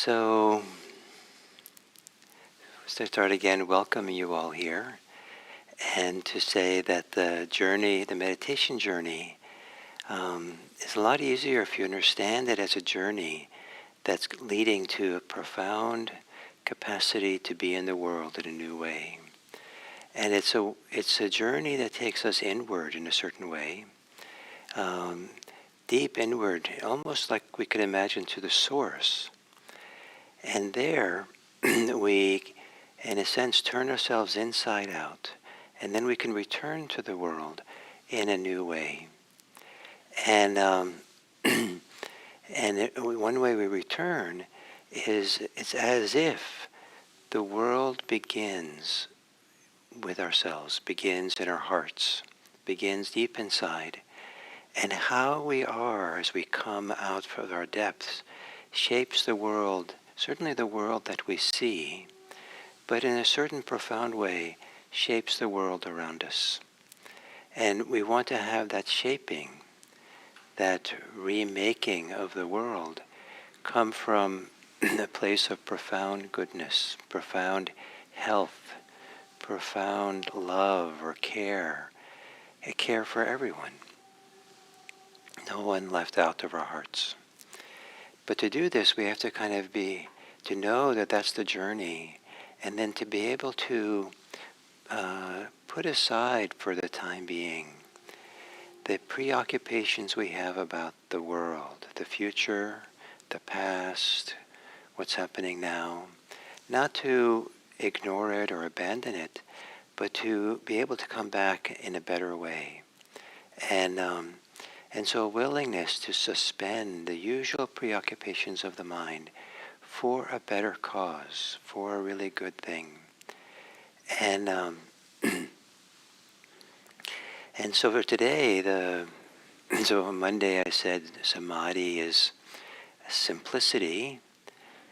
So, to start again, welcoming you all here, and to say that the journey, the meditation journey, is a lot easier if you understand it as a journey that's leading to a profound capacity to be in the world in a new way. And it's a journey that takes us inward in a certain way, deep inward, almost like we could imagine to the source. And there we, in a sense, turn ourselves inside out, and then we can return to the world in a new way. And one way we return is it's as if the world begins with ourselves, begins in our hearts, begins deep inside. And how we are as we come out from our depths shapes the world, certainly the world that we see, but in a certain profound way shapes the world around us. And we want to have that shaping, that remaking of the world, come from a place of profound goodness, profound health, profound love or care, a care for everyone. No one left out of our hearts. But to do this, we have to kind of to know that that's the journey, and then to be able to put aside for the time being the preoccupations we have about the world, the future, the past, what's happening now, not to ignore it or abandon it, but to be able to come back in a better way. And so a willingness to suspend the usual preoccupations of the mind for a better cause, for a really good thing. And and so for today, so on Monday I said Samadhi is simplicity,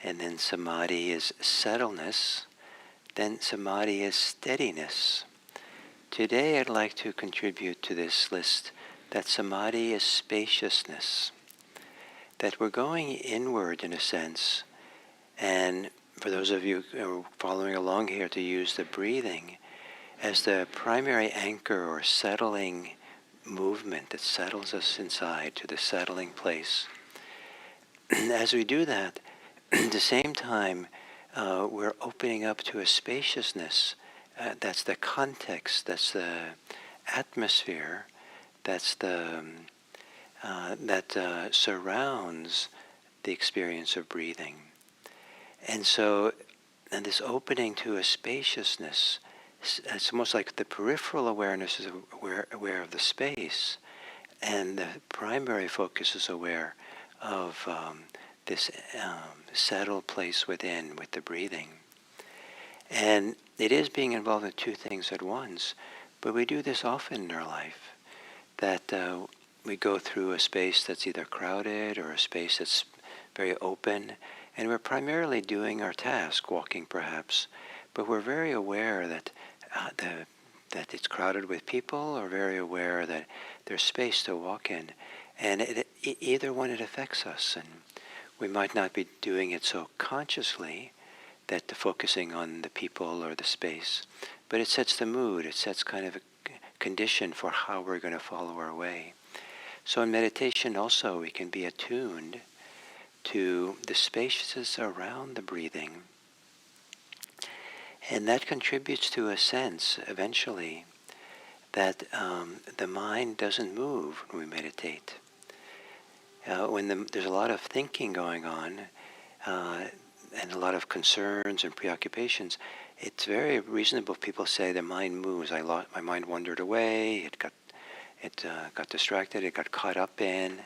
and then Samadhi is settledness, then Samadhi is steadiness. Today I'd like to contribute to this list that Samadhi is spaciousness, that we're going inward in a sense, and for those of you who are following along here, to use the breathing as the primary anchor or settling movement that settles us inside to the settling place. As we do that, at the same time, we're opening up to a spaciousness. That's the context, that's the atmosphere, that's that surrounds the experience of breathing. And so, and this opening to a spaciousness, it's almost like the peripheral awareness is aware of the space, and the primary focus is aware of this settled place within with the breathing. And it is being involved in two things at once, but we do this often in our life, that we go through a space that's either crowded or a space that's very open, and we're primarily doing our task, walking perhaps, but we're very aware that that it's crowded with people, or very aware that there's space to walk in. And either one, it affects us, and we might not be doing it so consciously, that focusing on the people or the space, but it sets the mood, it sets kind of a condition for how we're going to follow our way. So in meditation also we can be attuned to the spaciousness around the breathing, and that contributes to a sense eventually that the mind doesn't move when we meditate. When there's a lot of thinking going on, and a lot of concerns and preoccupations, it's very reasonable. People say the mind moves. My mind wandered away. It got distracted. It got caught up in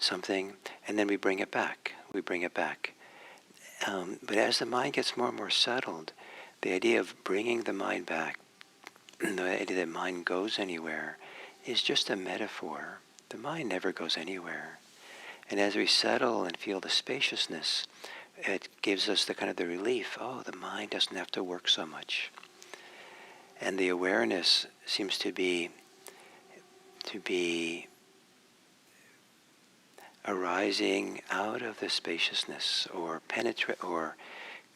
something, and then we bring it back. But as the mind gets more and more settled, the idea of bringing the mind back, the idea that mind goes anywhere, is just a metaphor. The mind never goes anywhere. And as we settle and feel the spaciousness, it gives us the kind of the relief. Oh, the mind doesn't have to work so much. And the awareness seems to be arising out of the spaciousness, or penetrate, or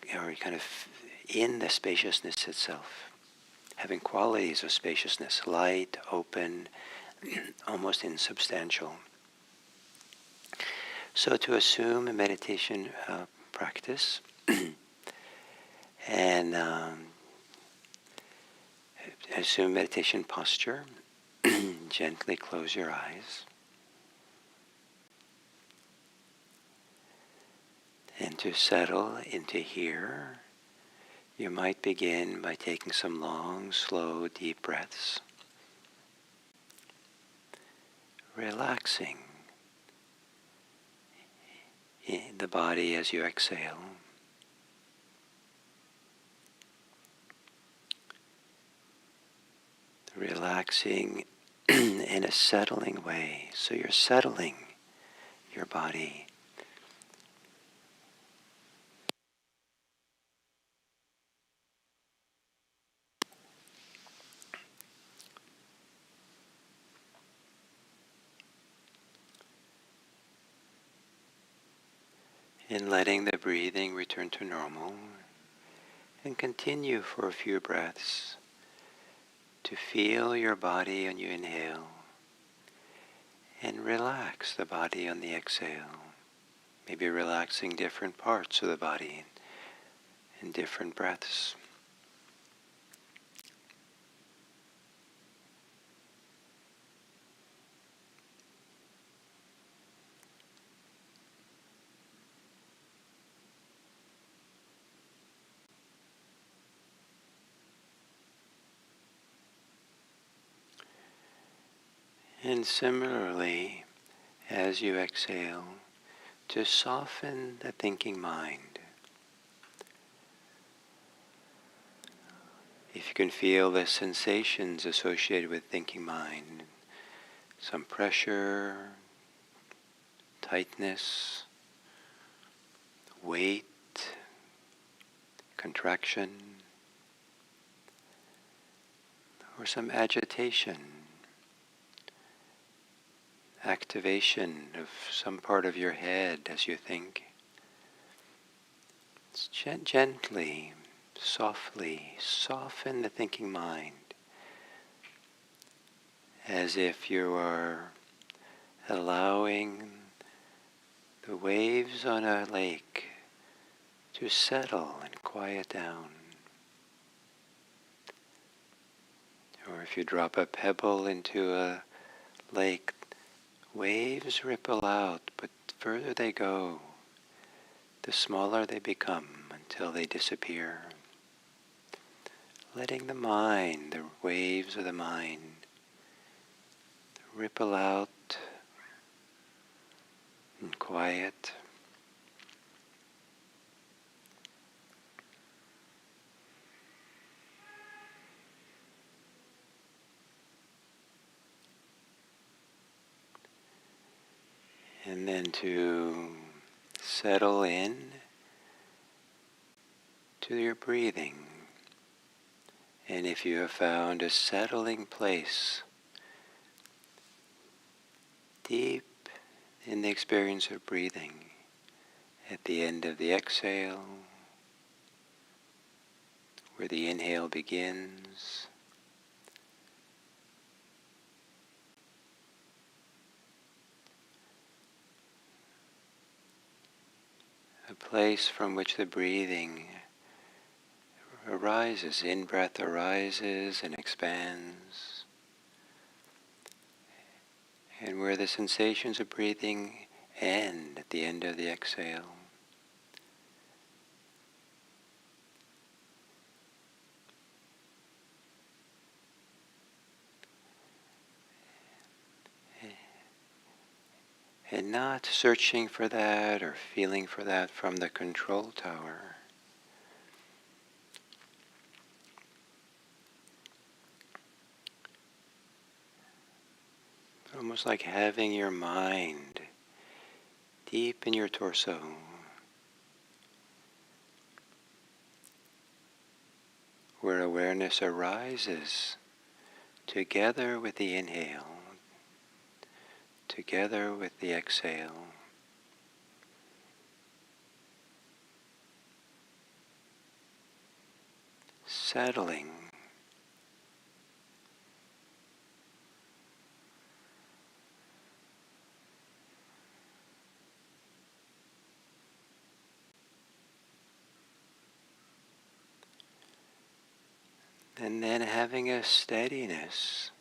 kind of in the spaciousness itself, having qualities of spaciousness, light, open, almost insubstantial. So to assume a meditation practice, and assume meditation posture, gently close your eyes. And to settle into here, you might begin by taking some long, slow, deep breaths, relaxing in the body as you exhale. Relaxing in a settling way. So you're settling your body. And letting the breathing return to normal. And continue for a few breaths to feel your body when you inhale. And relax the body on the exhale. Maybe relaxing different parts of the body in different breaths. And similarly, as you exhale, to soften the thinking mind. If you can feel the sensations associated with thinking mind, some pressure, tightness, weight, contraction, or some agitation, activation of some part of your head as you think. It's gently, softly soften the thinking mind, as if you are allowing the waves on a lake to settle and quiet down. Or if you drop a pebble into a lake, waves ripple out, but the further they go, the smaller they become until they disappear. Letting the mind, the waves of the mind, ripple out and quiet. And then to settle in to your breathing. And if you have found a settling place deep in the experience of breathing, at the end of the exhale, where the inhale begins, a place from which the breathing arises, in-breath arises and expands, and where the sensations of breathing end at the end of the exhale. And not searching for that or feeling for that from the control tower. Almost like having your mind deep in your torso, where awareness arises together with the inhale, together with the exhale. settling. And then having a steadiness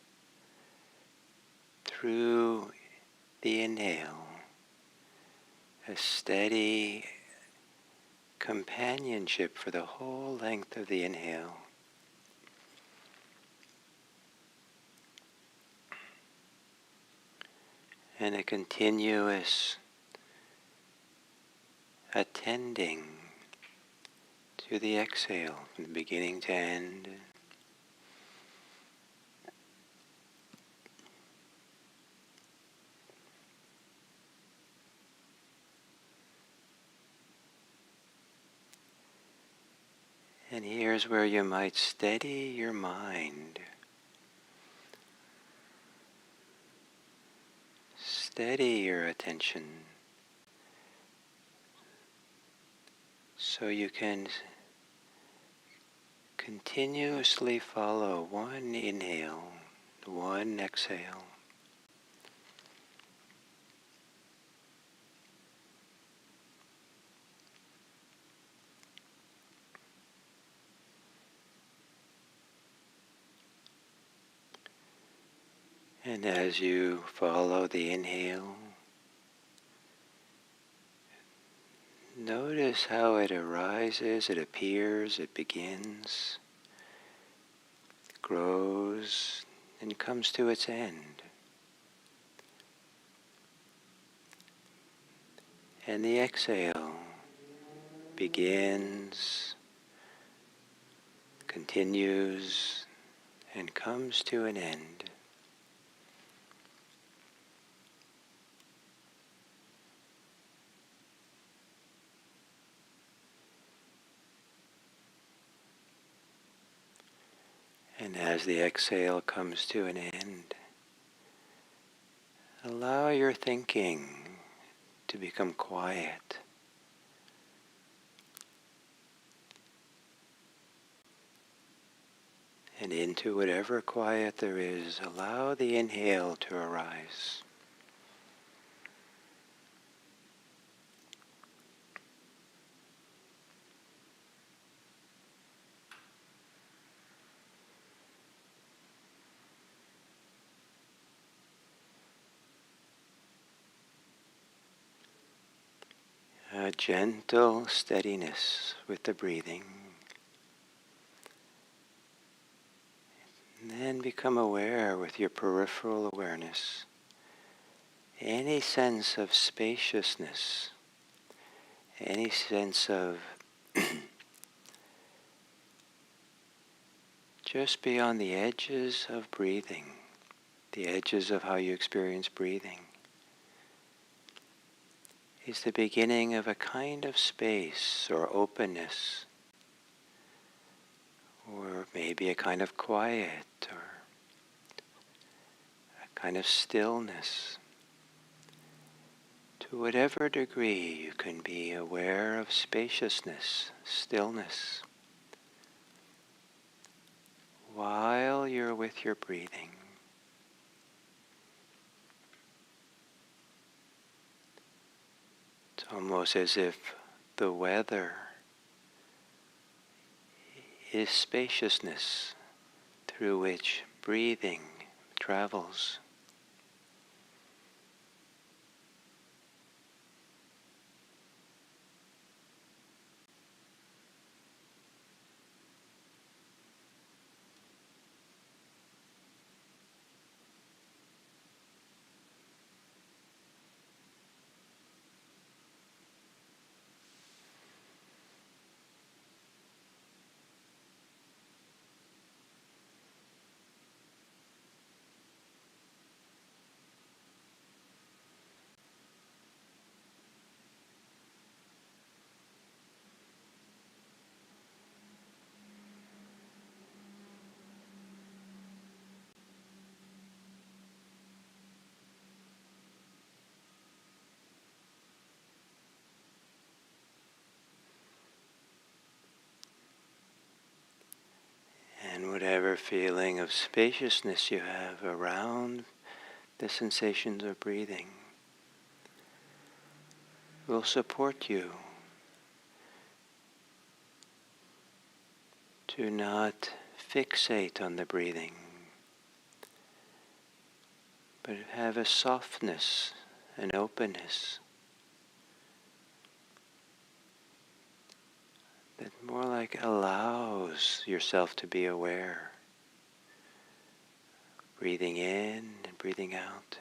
through the inhale, a steady companionship for the whole length of the inhale. And a continuous attending to the exhale from the beginning to end. And here's where you might steady your mind. Steady your attention so you can continuously follow one inhale, one exhale. And as you follow the inhale, notice how it arises, it appears, it begins, grows, and comes to its end. And the exhale begins, continues, and comes to an end. And as the exhale comes to an end, allow your thinking to become quiet. And into whatever quiet there is, allow the inhale to arise. A gentle steadiness with the breathing. And then become aware with your peripheral awareness. Any sense of spaciousness, any sense of just beyond the edges of breathing, the edges of how you experience breathing, is the beginning of a kind of space or openness, or maybe a kind of quiet, or a kind of stillness. To whatever degree you can be aware of spaciousness, stillness, while you're with your breathing. It's almost as if the weather is spaciousness through which breathing travels. whatever feeling of spaciousness you have around the sensations of breathing will support you to not fixate on the breathing, but have a softness, an openness that more like allows yourself to be aware, breathing in and breathing out.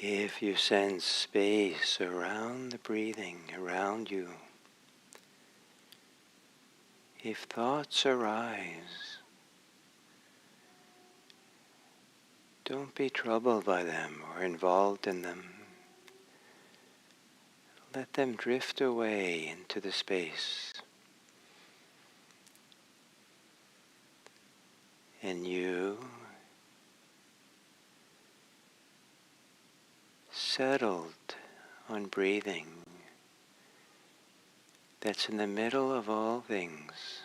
If you sense space around the breathing, around you, if thoughts arise, don't be troubled by them or involved in them. Let them drift away into the space. And you, settled on breathing, that's in the middle of all things.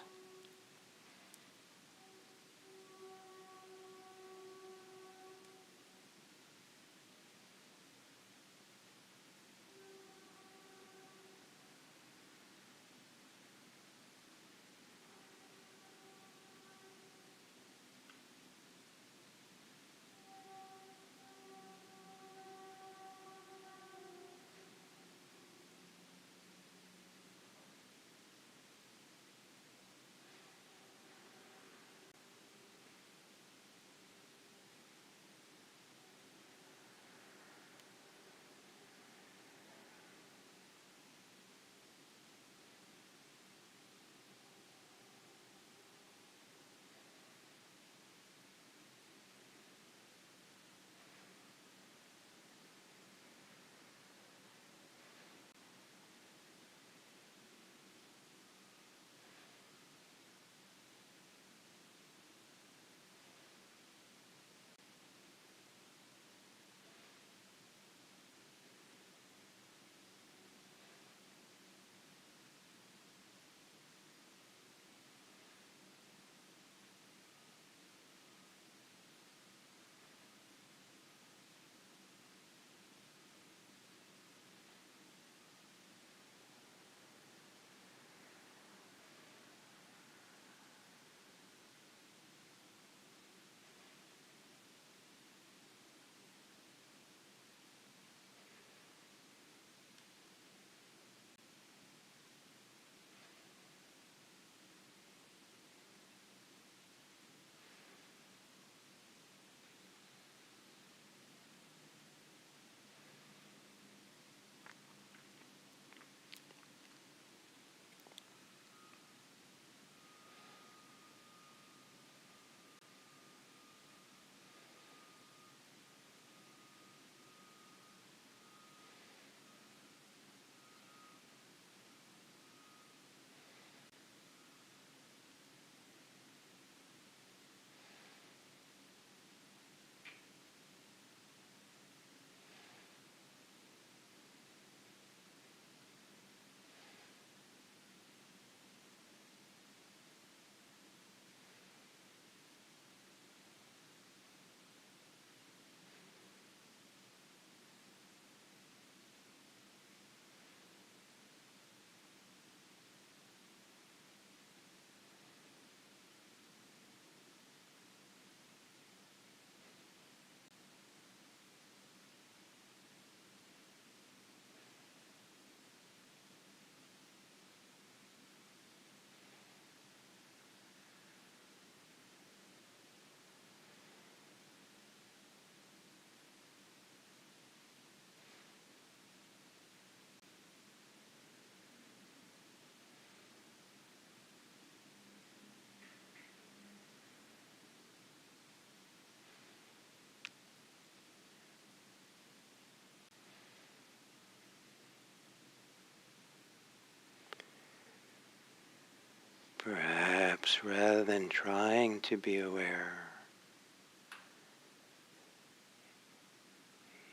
Perhaps rather than trying to be aware,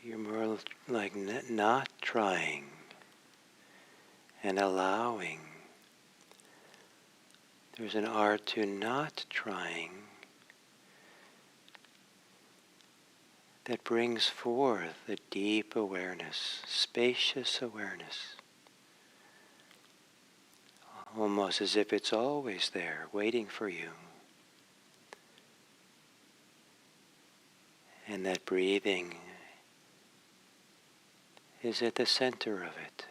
you're more like not trying and allowing. There's an art to not trying that brings forth a deep awareness, spacious awareness, almost as if it's always there, waiting for you. And that breathing is at the center of it.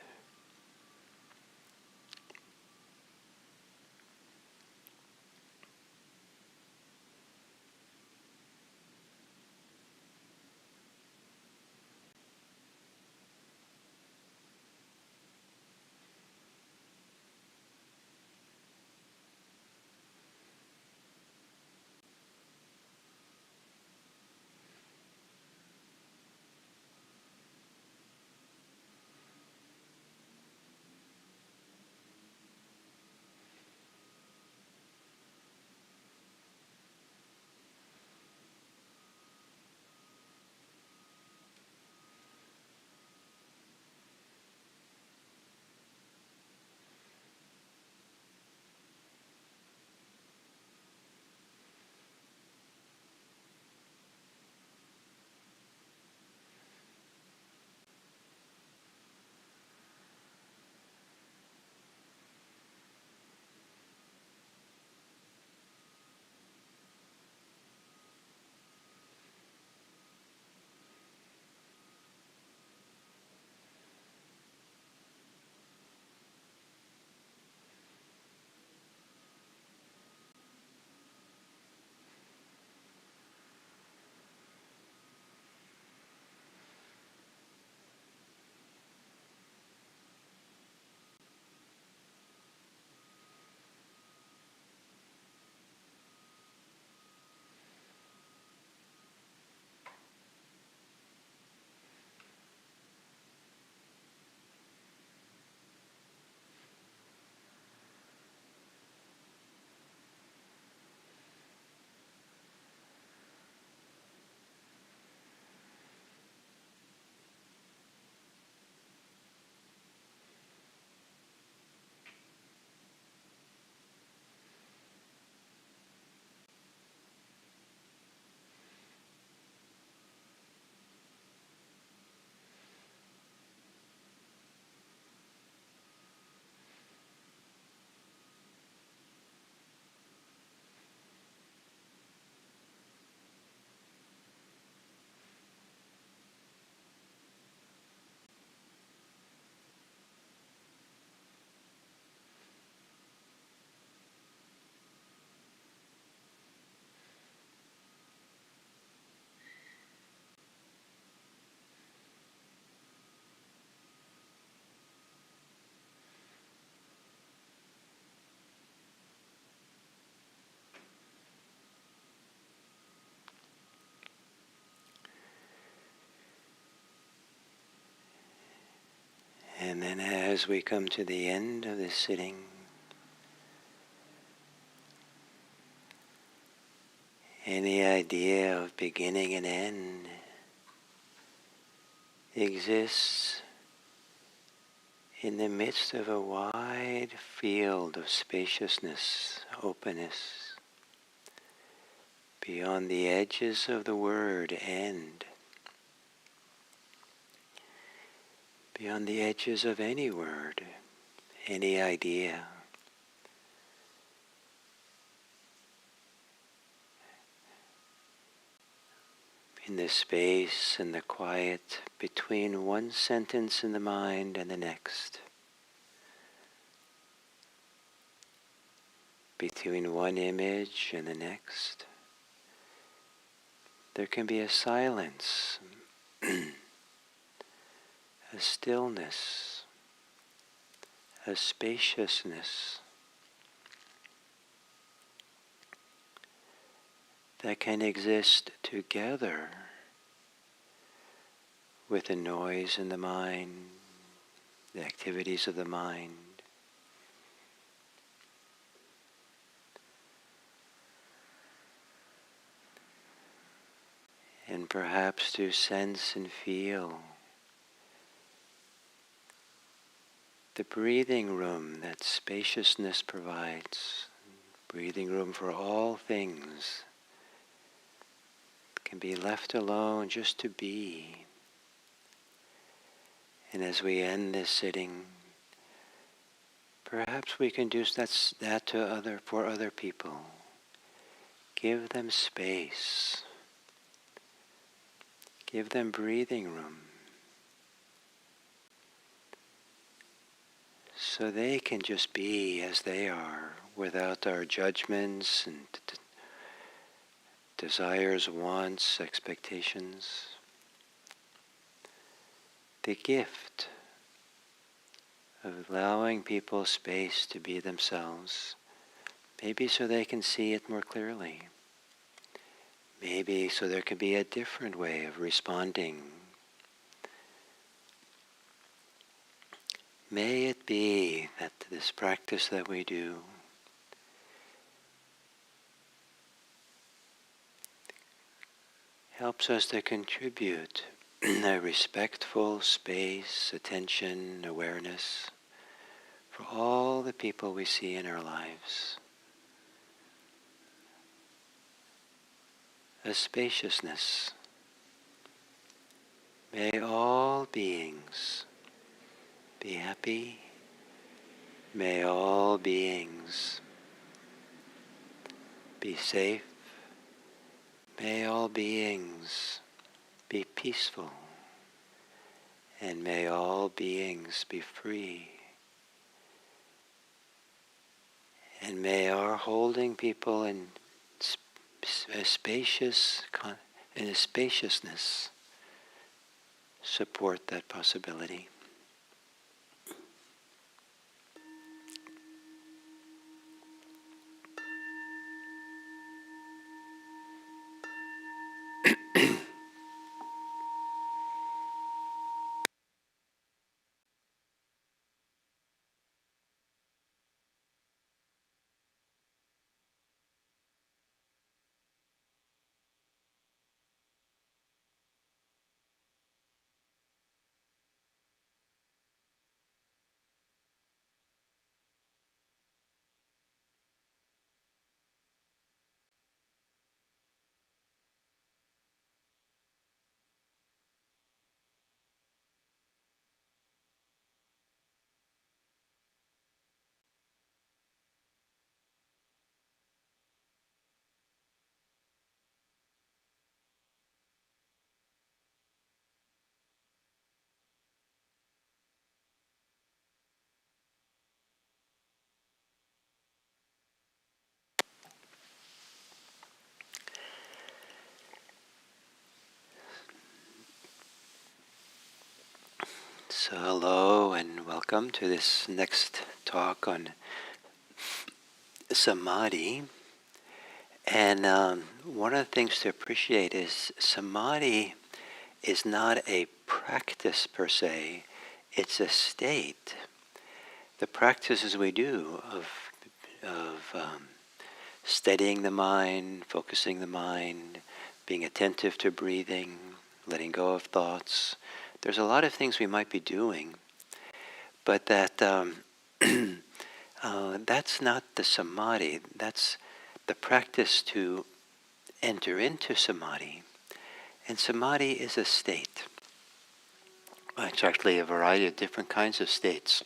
And then as we come to the end of this sitting, any idea of beginning and end exists in the midst of a wide field of spaciousness, openness, beyond the edges of the word end, beyond the edges of any word, any idea. In the space and the quiet between one sentence in the mind and the next, between one image and the next, there can be a silence, a stillness, a spaciousness that can exist together with the noise in the mind, the activities of the mind. perhaps to sense and feel the breathing room that spaciousness provides. Breathing room for all things can be left alone just to be. And as we end this sitting, perhaps we can do that for other people. Give them space. Give them breathing room so they can just be as they are without our judgments and desires, wants, expectations. The gift of allowing people space to be themselves, maybe so they can see it more clearly. Maybe so there can be a different way of responding. May it be that this practice that we do helps us to contribute a respectful space, attention, awareness for all the people we see in our lives. A spaciousness. May all beings be happy. May all beings be safe. May all beings be peaceful. And may all beings be free. And may our holding people in a spaciousness support that possibility. So hello and welcome to this next talk on Samadhi. And one of the things to appreciate is Samadhi is not a practice per se, it's a state. The practices we do of steadying the mind, focusing the mind, being attentive to breathing, letting go of thoughts. There's a lot of things we might be doing, but that's not the Samadhi. That's the practice to enter into Samadhi. And Samadhi is a state. It's actually a variety of different kinds of states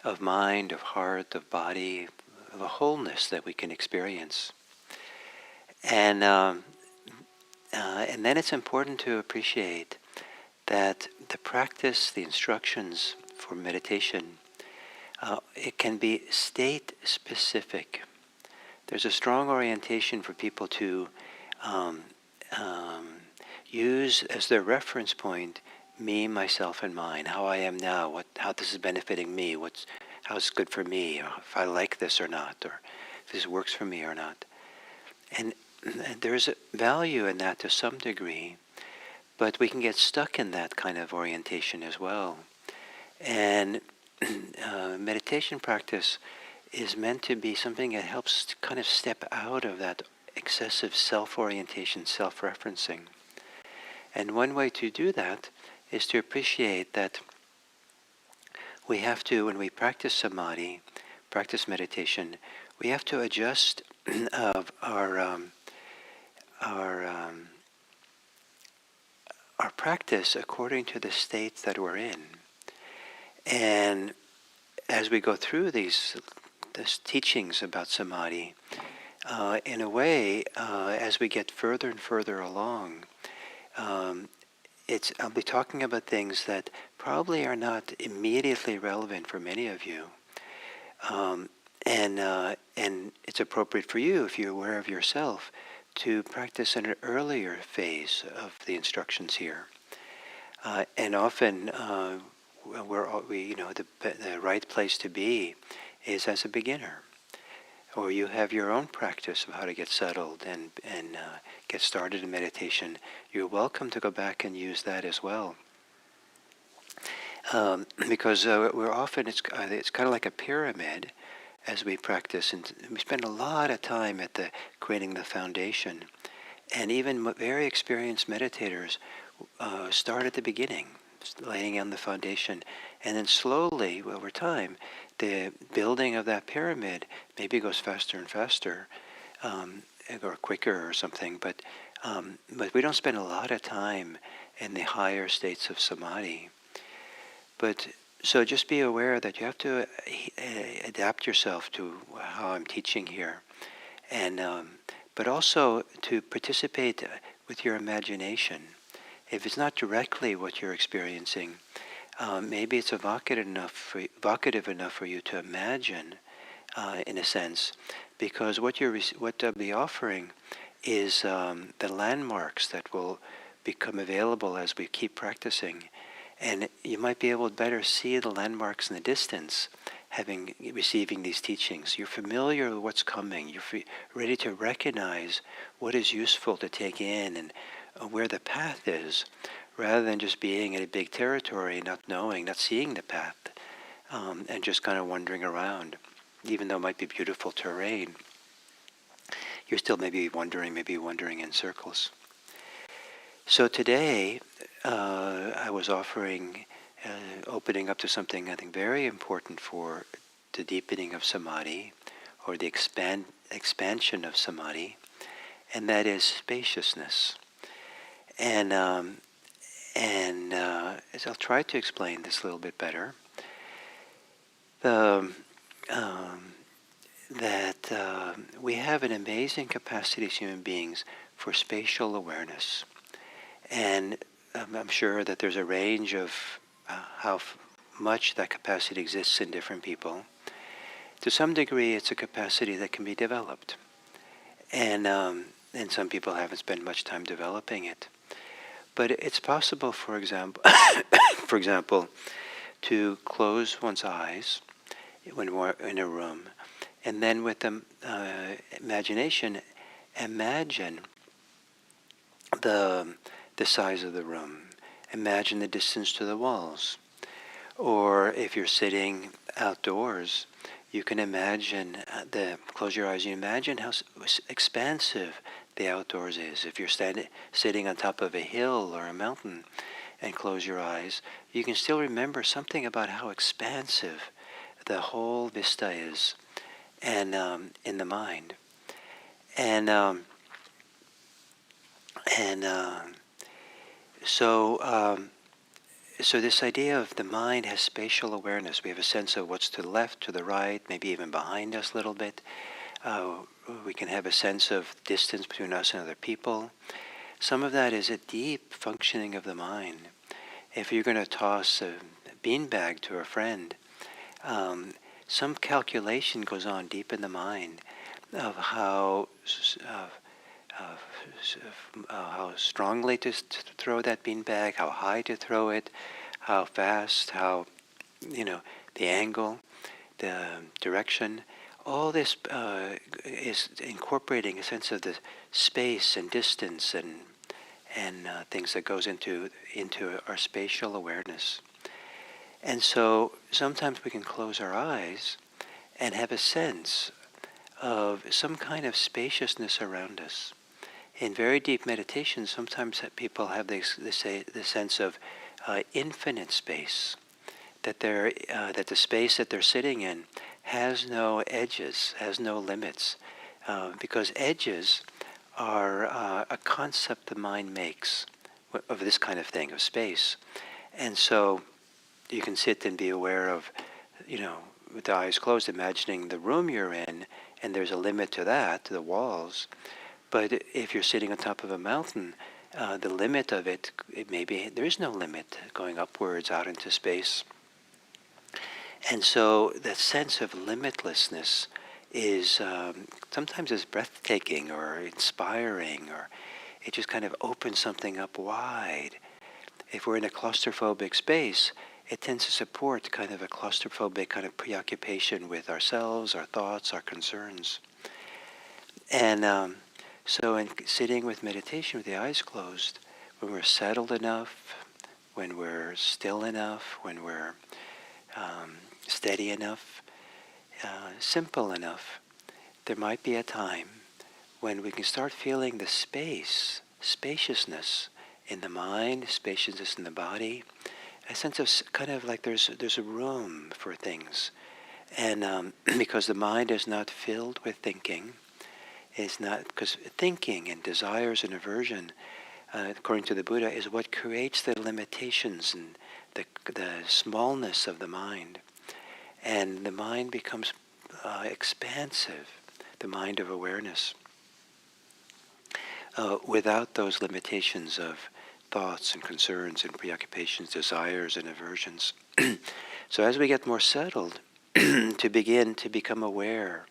of mind, of heart, of body, of a wholeness that we can experience. And then it's important to appreciate that the practice, the instructions for meditation, it can be state specific. There's a strong orientation for people to use as their reference point me, myself, and mine, how I am now, how this is benefiting me, how it's good for me, or if I like this or not, or if this works for me or not. And there's a value in that to some degree, but we can get stuck in that kind of orientation as well. And meditation practice is meant to be something that helps to kind of step out of that excessive self-orientation, self-referencing, And one way to do that is to appreciate that we have to, when we practice samadhi, practice meditation, we have to adjust of our our practice according to the states that we're in. And as we go through these teachings about samadhi, in a way, as we get further and further along, I'll be talking about things that probably are not immediately relevant for many of you. And it's appropriate for you, if you're aware of yourself, to practice in an earlier phase of the instructions here. And often, the right place to be is as a beginner, or you have your own practice of how to get settled and get started in meditation. You're welcome to go back and use that as well. Because we're often, it's kind of like a pyramid as we practice, and we spend a lot of time at creating the foundation. And even very experienced meditators start at the beginning, laying on the foundation, and then slowly, over time, the building of that pyramid maybe goes faster and faster, or quicker or something, but we don't spend a lot of time in the higher states of samadhi. But so just be aware that you have to adapt yourself to how I'm teaching here, and but also to participate with your imagination. If it's not directly what you're experiencing, maybe it's evocative enough for you to imagine, in a sense, because what I'll be offering is the landmarks that will become available as we keep practicing. And you might be able to better see the landmarks in the distance, receiving these teachings. You're familiar with what's coming. You're ready to recognize what is useful to take in and where the path is, rather than just being in a big territory, not seeing the path, and just kind of wandering around. Even though it might be beautiful terrain, you're still maybe wandering in circles. So today, I was offering, opening up to something I think very important for the deepening of samadhi, or the expansion of samadhi, and that is spaciousness. And as I'll try to explain this a little bit better, that we have an amazing capacity as human beings for spatial awareness. And I'm sure that there's a range of how much that capacity exists in different people. To some degree, it's a capacity that can be developed. And some people haven't spent much time developing it. But it's possible, for example, to close one's eyes when we're in a room, and then with the imagination, imagine the size of the room. Imagine the distance to the walls. Or if you're sitting outdoors, you can imagine close your eyes, you imagine how expansive the outdoors is. If you're sitting on top of a hill or a mountain and close your eyes, you can still remember something about how expansive the whole vista is, and in the mind. So this idea of the mind has spatial awareness. We have a sense of what's to the left, to the right, maybe even behind us a little bit. We can have a sense of distance between us and other people. Some of that is a deep functioning of the mind. If you're going to toss a beanbag to a friend, some calculation goes on deep in the mind of how strongly to throw that beanbag, how high to throw it, how fast, how, the angle, the direction. All this is incorporating a sense of the space and distance and things that goes into our spatial awareness. And so sometimes we can close our eyes and have a sense of some kind of spaciousness around us. in very deep meditation, sometimes people have the sense of infinite space, that that the space that they're sitting in has no edges, has no limits, because edges are a concept the mind makes of this kind of thing, of space. And so you can sit and be aware of, with the eyes closed, imagining the room you're in, and there's a limit to that, to the walls. But if you're sitting on top of a mountain, the limit of it there is no limit going upwards out into space. And so that sense of limitlessness is sometimes is breathtaking or inspiring, or it just kind of opens something up wide. If we're in a claustrophobic space, it tends to support kind of a claustrophobic kind of preoccupation with ourselves, our thoughts, our concerns. And so in sitting with meditation with the eyes closed, when we're settled enough, when we're still enough, when we're steady enough, simple enough, there might be a time when we can start feeling the spaciousness in the mind, spaciousness in the body, a sense of kind of like there's a room for things. And because the mind is not filled with thinking, it's not, because thinking and desires and aversion, according to the Buddha, is what creates the limitations and the smallness of the mind. And the mind becomes expansive, the mind of awareness, without those limitations of thoughts and concerns and preoccupations, desires and aversions. So as we get more settled, to begin to become aware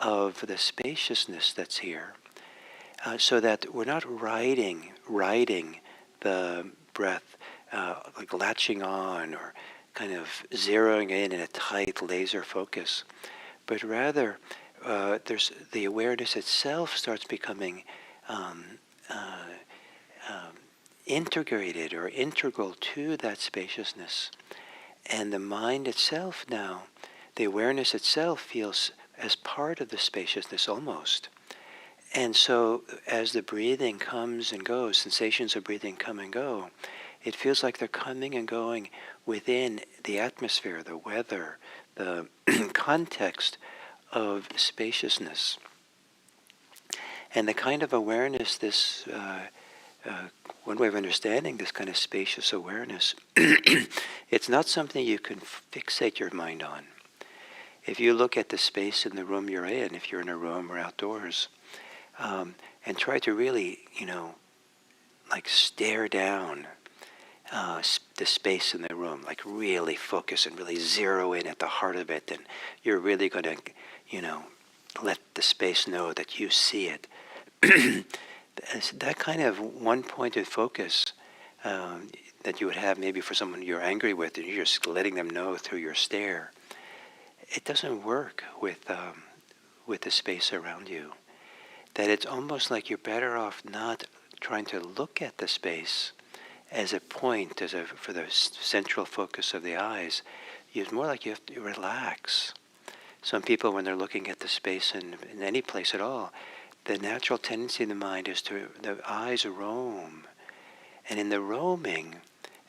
of the spaciousness that's here, so that we're not riding the breath, like latching on or kind of zeroing in a tight laser focus, but rather there's the awareness itself starts becoming integrated or integral to that spaciousness. And the mind itself now, the awareness itself feels as part of the spaciousness almost. And so as the breathing comes and goes, sensations of breathing come and go, it feels like they're coming and going within the atmosphere, the weather, the context of spaciousness. And the kind of awareness this, one way of understanding this kind of spacious awareness, it's not something you can fixate your mind on. If you look at the space in the room you're in, if you're in a room or outdoors, and try to really, like stare down the space in the room, like really focus and really zero in at the heart of it, and you're really going to, let the space know that you see it. That kind of one-pointed focus that you would have maybe for someone you're angry with, and you're just letting them know through your stare, it doesn't work with the space around you. That it's almost like you're better off not trying to look at the space as a point, for the central focus of the eyes. It's more like you have to relax. Some people, when they're looking at the space in any place at all, the natural tendency in the mind is the eyes roam. And in the roaming,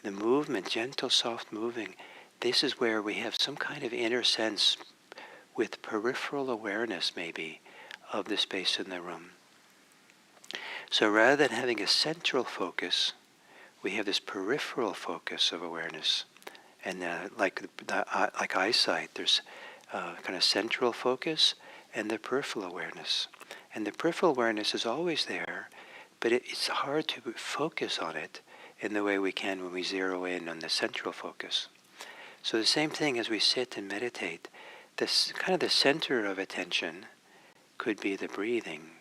the movement, gentle, soft moving, this is where we have some kind of inner sense with peripheral awareness maybe of the space in the room. So rather than having a central focus, we have this peripheral focus of awareness. And like eyesight, there's kind of central focus and the peripheral awareness. And the peripheral awareness is always there, but it's hard to focus on it in the way we can when we zero in on the central focus. So the same thing as we sit and meditate, this kind of the center of attention could be the breathing.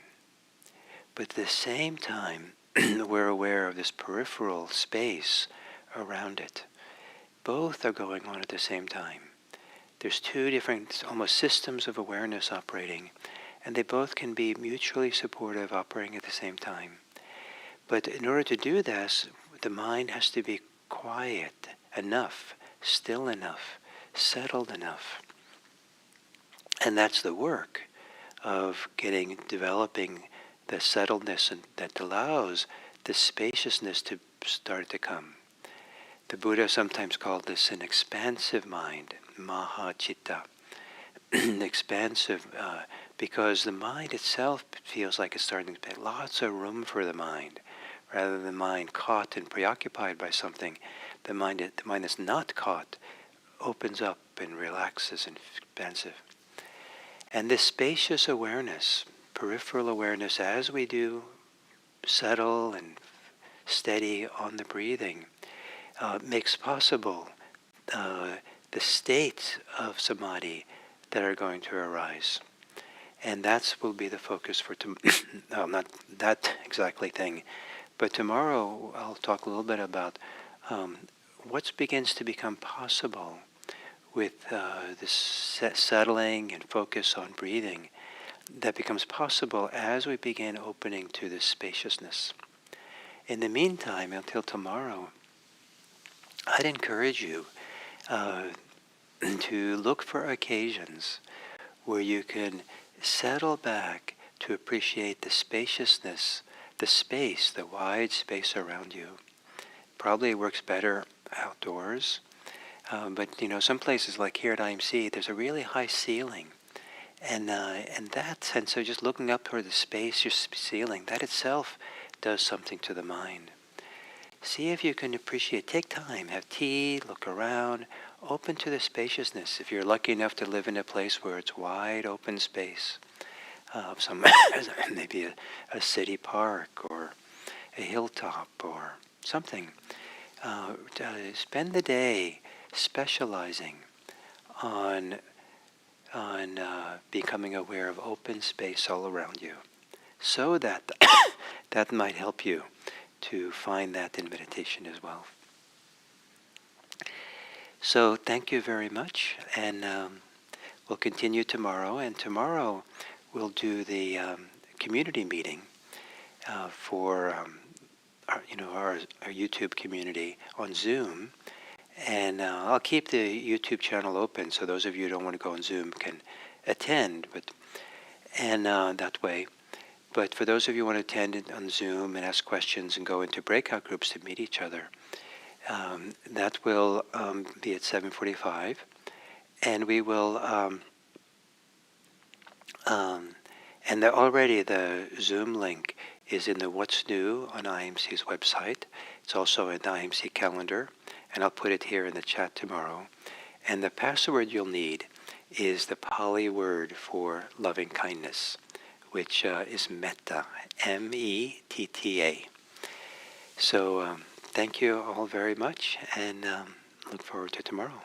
But at the same time, we're aware of this peripheral space around it. Both are going on at the same time. There's two different almost systems of awareness operating, and they both can be mutually supportive, operating at the same time. But in order to do this, the mind has to be quiet enough, still enough, settled enough. And that's the work of developing the settledness that allows the spaciousness to start to come. The Buddha sometimes called this an expansive mind, mahacitta, expansive, because the mind itself feels like it's starting to have lots of room for the mind, rather than the mind caught and preoccupied by something. The mind that's not caught opens up and relaxes and expansive. And this spacious awareness, peripheral awareness, as we do settle and steady on the breathing, makes possible the states of samadhi that are going to arise. And that will be the focus for no, not that exactly thing, but tomorrow I'll talk a little bit about what begins to become possible with this settling and focus on breathing that becomes possible as we begin opening to this spaciousness. In the meantime, until tomorrow, I'd encourage you to look for occasions where you can settle back to appreciate the spaciousness, the space, the wide space around you. Probably works better outdoors, but some places like here at IMC, there's a really high ceiling, and that sense of just looking up toward the space you're ceiling, that itself does something to the mind. See if you can appreciate, take time, have tea, look around, open to the spaciousness. If you're lucky enough to live in a place where it's wide open space, maybe a city park or a hilltop or something, spend the day specializing on becoming aware of open space all around you, so that that might help you to find that in meditation as well. So thank you very much, and we'll continue tomorrow. And tomorrow we'll do the community meeting for our YouTube community on Zoom. And I'll keep the YouTube channel open so those of you who don't want to go on Zoom can attend, and that way. But for those of you who want to attend on Zoom and ask questions and go into breakout groups to meet each other, that will be at 7:45, and we will. And already the Zoom link is in the What's New on IMC's website. It's also in the IMC calendar, and I'll put it here in the chat tomorrow. And the password you'll need is the Pali word for loving kindness, which is metta, M-E-T-T-A. So thank you all very much, and look forward to tomorrow.